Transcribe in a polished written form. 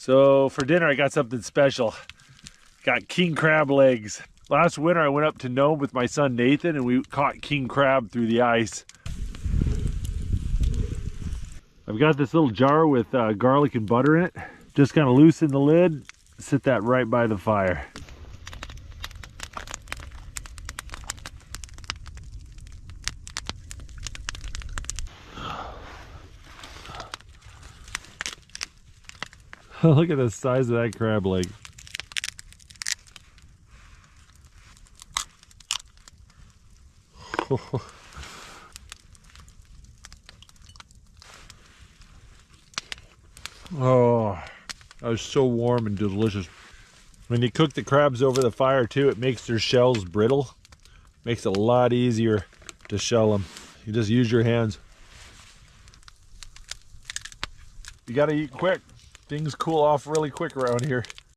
So for dinner I got something special. Got king crab legs. Last winter I went up to Nome with my son Nathan and we caught king crab through the ice. I've got this little jar with garlic and butter in it. Just kind of loosen the lid, sit that right by the fire. Look at the size of that crab leg. Oh, that was so warm and delicious. When you cook the crabs over the fire too, it makes their shells brittle. Makes it a lot easier to shell them. You just use your hands. You gotta eat quick. Things cool off really quick around here.